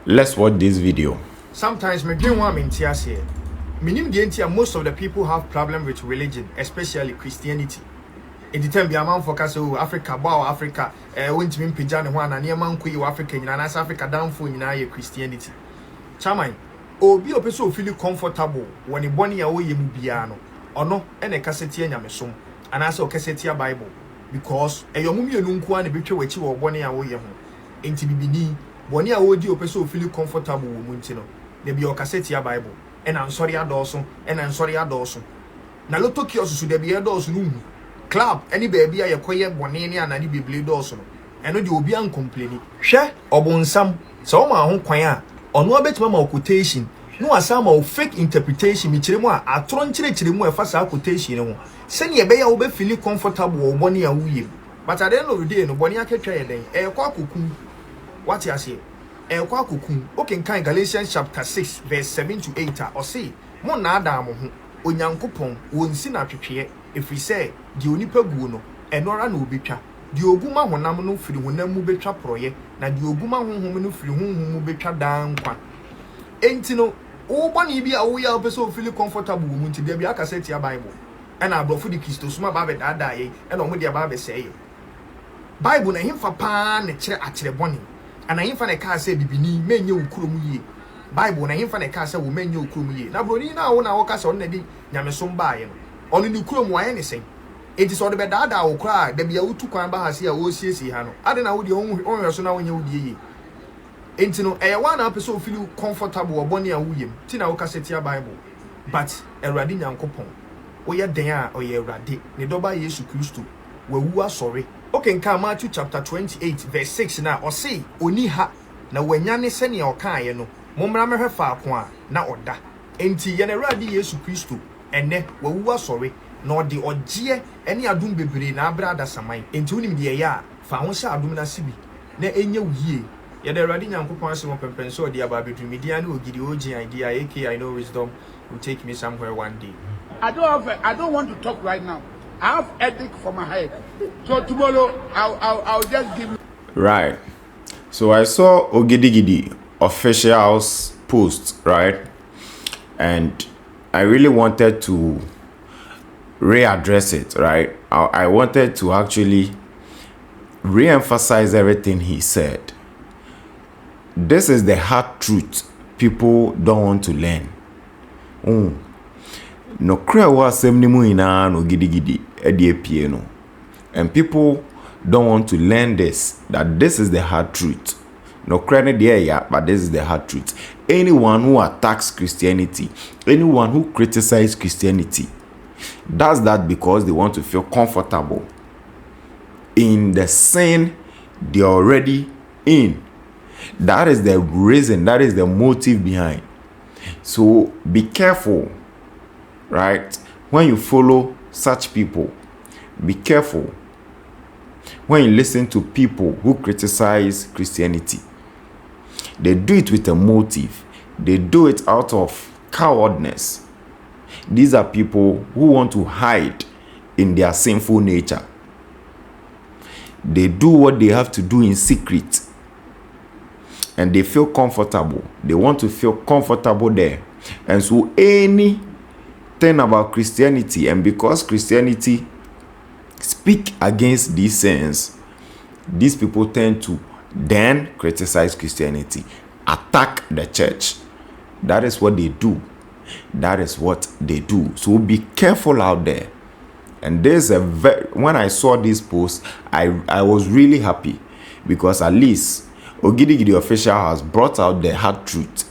Let's watch this video. Sometimes me dream one in here. Minim the entire most of the people have problem with religion, especially Christianity. In the time be a man focus on Africa, bow Africa, went to Pijana one and near man queen Africa, and as Africa down for in Christianity. Chamai, or be a person feel comfortable when you born away mubiano, or no, and a cassette and yamesum, and also cassette Bible, because a yomumi nunqua and a picture which you were born away. Into bibini, Bonia would you person feel comfortable with Muntino. They be your cassette Bible, and I'm sorry at Dawson, and I'm sorry at Dawson. Now, look to kiosks should be a Dawson. Club, any baby I acquire one and any be Dawson. And you will be uncomplaining. Share or bon some, so my own choir, or no bet mamma quotation, no as some of fake interpretation, which you want a tron chile fast quotation. Send your bay will be feeling comfortable or bonny a wee. But at the end of the day, no bonny I can try then, a quakukum. What you say? El Kwakukum, okay, kind Galatians chapter 6, verse 7 to 8, or say, Mona Damo, Onyankopon, won't sin at if we say, the Unipa Guno, and Nora no bicha, the Oguma Honamano free when them mubecha proye, na the Oguma Homunu free whom mubecha down quan. Entino, oh, one be a way up so feel comfortable woman to the Biaka Bible, and I brought for the Christos, my baby that die, and on with their baby say. Bible na him for pan, a chair at the bonnie. And I infant a car say bibini men you krumu Bible na infant a car say will men you krumu na broni na wona woka so na di nyame so mbae no onu ni krum wa anything it is all the dada wo kra da bia wutu kwan ba ha se a wo siesi ha no ade na wo de onhwe so na wonya wo die enti no e wa na person feel comfortable oboni a wuyem ti na wo ka setia Bible but Erade Nyankopon wo ye den a o ye Erade ne doba Yesu Kristo wawu asori. Okay, in Matthew chapter 28, verse 6 now, or say, Oni ha, na wenyane seni or kan no, Momra me fa kwa na oda. Enti Erade Yesu Kristo, ene, wawu sorry, no de ogie, any adum bebre na brada samai. Enti unim de ya, fa won sha adum na sibi, na enye wuye. Erade Nyankopon se won pempen so de aba bedru media na ogidi ogi idea, aka I know wisdom will take me somewhere one day. I don't want to talk right now. I have headache for my head. So tomorrow I'll just give you. Right. So I saw Ogidigidi official's post, right? And I really wanted to readdress it, right? I wanted to actually re-emphasize everything he said. This is the hard truth people don't want to learn. No cry was semnimu ina no gidigidi edie no. And people don't want to learn this, that this is the hard truth. No cry there ya, but this is the hard truth. Anyone who attacks Christianity, anyone who criticizes Christianity, does that because they want to feel comfortable in the sin they're already in. That is the reason, that is the motive behind. So be careful. Right? When you follow such people, be careful. When you listen to people who criticize Christianity, they do it with a motive. They do it out of cowardness. These are people who want to hide in their sinful nature. They do what they have to do in secret. And they feel comfortable. They want to feel comfortable there. And so thing about Christianity, and because Christianity speak against these sins, these people tend to then criticize Christianity, attack the church. That is what they do. That is what they do. So be careful out there. And there's when I saw this post, I was really happy, because at least Ogidigidi official has brought out the hard truth,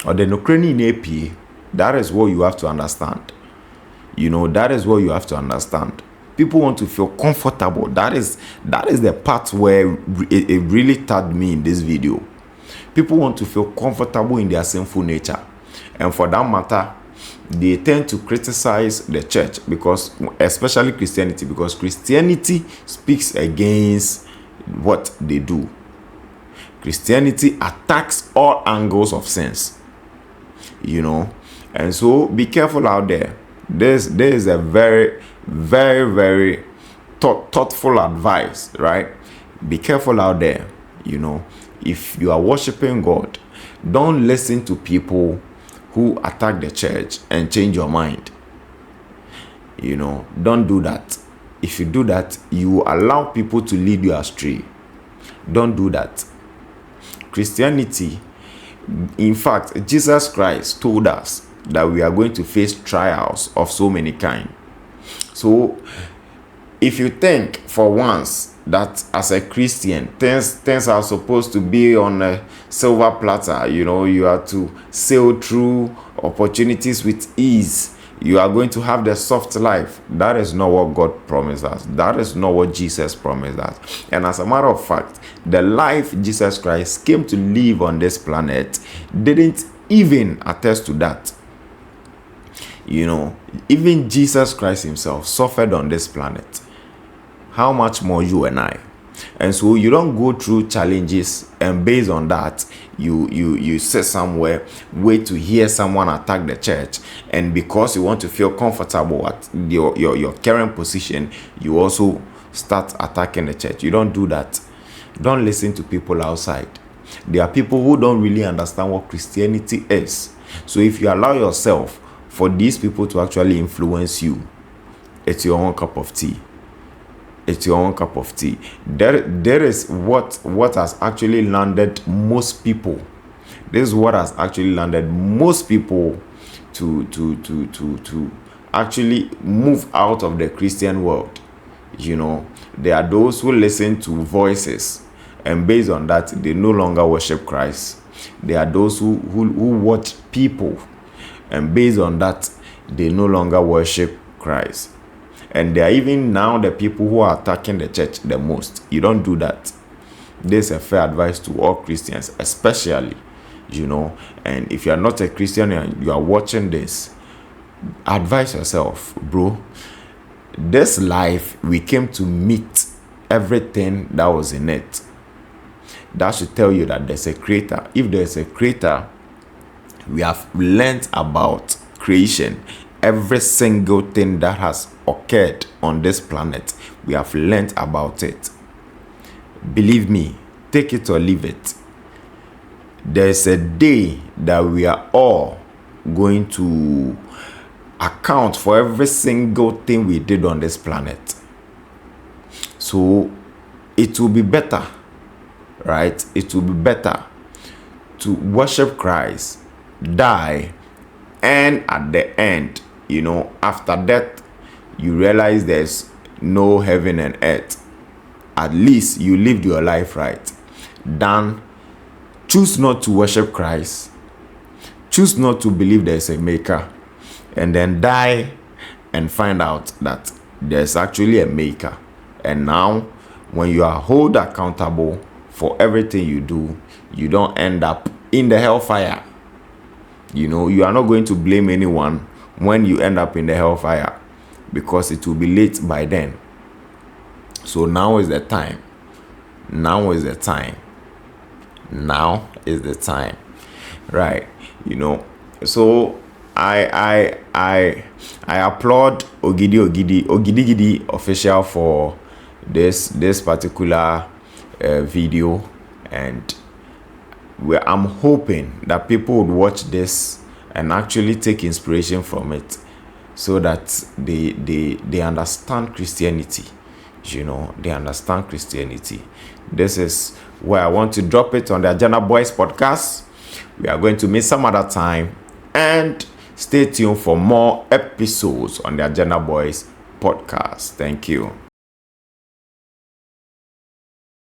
or the Ukrainian AP. That is what you have to understand. You know, that is what you have to understand. People want to feel comfortable. That is the part where it really touched me in this video. People want to feel comfortable in their sinful nature. And for that matter, they tend to criticize the church, because, especially Christianity, because Christianity speaks against what they do. Christianity attacks all angles of sins. You know, and so be careful out there. There is a very, very, very thoughtful advice, right? Be careful out there, you know. if you are worshiping God, don't listen to people who attack the church and change your mind. Don't do that. If you do that, you allow people to lead you astray. Don't do that. Christianity, in fact, Jesus Christ told us that we are going to face trials of so many kinds. So if you think for once that as a Christian things are supposed to be on a silver platter, you are to sail through opportunities with ease, you are going to have the soft life, that is not what God promised us. That is not what Jesus promised us. And as a matter of fact, the life Jesus Christ came to live on this planet didn't even attest to that. Even Jesus Christ himself suffered on this planet. How much more you and I? And so you don't go through challenges and based on that you sit somewhere, wait to hear someone attack the church, and because you want to feel comfortable at your current position, you also start attacking the church. You don't do that. Don't listen to people outside. There are people who don't really understand what Christianity is. So if you allow yourself for these people to actually influence you, it's your own cup of tea. It's your own cup of tea. There is what has actually landed most people. This is what has actually landed most people to actually move out of the Christian world. There are those who listen to voices, and based on that, they no longer worship Christ. There are those who watch people, and based on that, they no longer worship Christ. And there are even now the people who are attacking the church the most. You don't do that. This is a fair advice to all Christians, especially, and if you are not a Christian and you are watching this, advise yourself, bro. This life, we came to meet everything that was in it. That should tell you that there's a creator. If there's a creator, we have learned about creation. Every single thing that has occurred on this planet, we have learned about it. Believe me, take it or leave it. There's a day that we are all going to account for every single thing we did on this planet. So it will be better, right? It will be better to worship Christ, die, and at the end, after death, you realize there's no heaven and earth. At least you lived your life right. Then choose not to worship Christ. Choose not to believe there's a maker. And then die and find out that there's actually a maker. And now, when you are held accountable for everything you do, you don't end up in the hellfire. You are not going to blame anyone when you end up in the hellfire, because it will be late by then. So now is the time. Now is the time. Now is the time. Right. So I applaud Ogidi official for this particular video, and I'm hoping that people would watch this and actually take inspiration from it, so that they understand Christianity. They understand Christianity. This is where I want to drop it on the Agenda Boys podcast. We are going to meet some other time, and stay tuned for more episodes on the Agenda Boys podcast. Thank you.